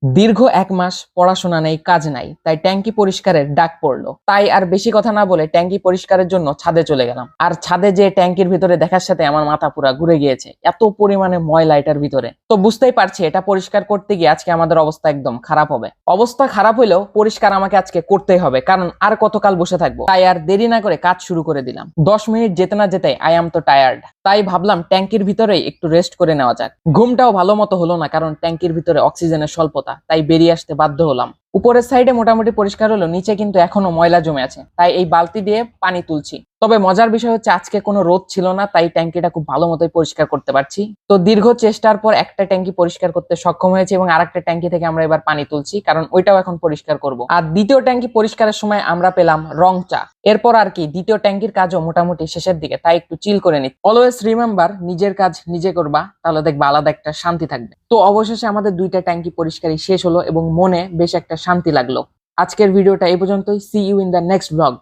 দীর্ঘ 1 মাস পড়াশোনা নেই, কাজ নাই, তাই ট্যাঙ্কি পরিষ্কারের ডাক পড়লো। তাই আর বেশি কথা না বলে ট্যাঙ্কি পরিষ্কারের জন্য ছাদে চলে গেলাম। আর ছাদে যে ট্যাঙ্কির ভিতরে দেখার সাথে আমার মাথা পুরা ঘুরে গিয়েছে, এত পরিমাণে ময়লা এটার ভিতরে। তো বুঝতেই পারছি এটা পরিষ্কার করতে গিয়ে আজকে আমাদের অবস্থা একদম খারাপ হবে। অবস্থা খারাপ হইলেও পরিষ্কার আমাকে আজকে করতেই হবে, কারণ আর কতকাল বসে থাকবো। তাই আর দেরি না করে কাজ শুরু করে দিলাম। 10 মিনিট যেতে না যেতে আই এম তো টায়ার্ড। তাই ভাবলাম ট্যাঙ্কির ভিতরেই একটু রেস্ট করে নেওয়া যাক। ঘুমটাও ভালো মতো হলো না, কারণ ট্যাঙ্কির ভিতরে অক্সিজেনের স্বল্পতা, তাই বেরিয়ে আসতে বাধ্য হলাম। উপরের সাইডে মোটামুটি পরিষ্কার হলো, নিচে কিন্তু এখনো ময়লা জমে আছে, তাই এই বালতি দিয়ে পানি তুলছি। তবে মজার বিষয় হচ্ছে আজকে কোনো রোদ ছিল না, তাই ট্যাঙ্কিটা খুব ভালো মতোই পরিষ্কার করতে পারছি। তো দীর্ঘ চেষ্টার পর একটা ট্যাঙ্কি পরিষ্কার করতে সক্ষম হয়েছে এবং আরেকটা ট্যাঙ্কি থেকে আমরা এবার পানি তুলছি, কারণ ওইটাও এখন পরিষ্কার করব। আর দ্বিতীয় ট্যাঙ্কি পরিষ্কারের সময় আমরা পেলাম রং চা। এরপর আর কি দ্বিতীয় ট্যাঙ্কির কাজও মোটামুটি শেষের দিকে, তাই একটু চিল করে নিই। অলওয়েজ রিমেম্বার, নিজের কাজ নিজে করবা, তাহলে দেখবা আলাদা একটা শান্তি থাকবে। তো অবশেষে আমাদের দুইটা ট্যাঙ্কি পরিষ্কারই শেষ হলো এবং মনে বেশ একটা শান্তি লাগলো। আজকের ভিডিওটা এই পর্যন্তই। See you in the next blog.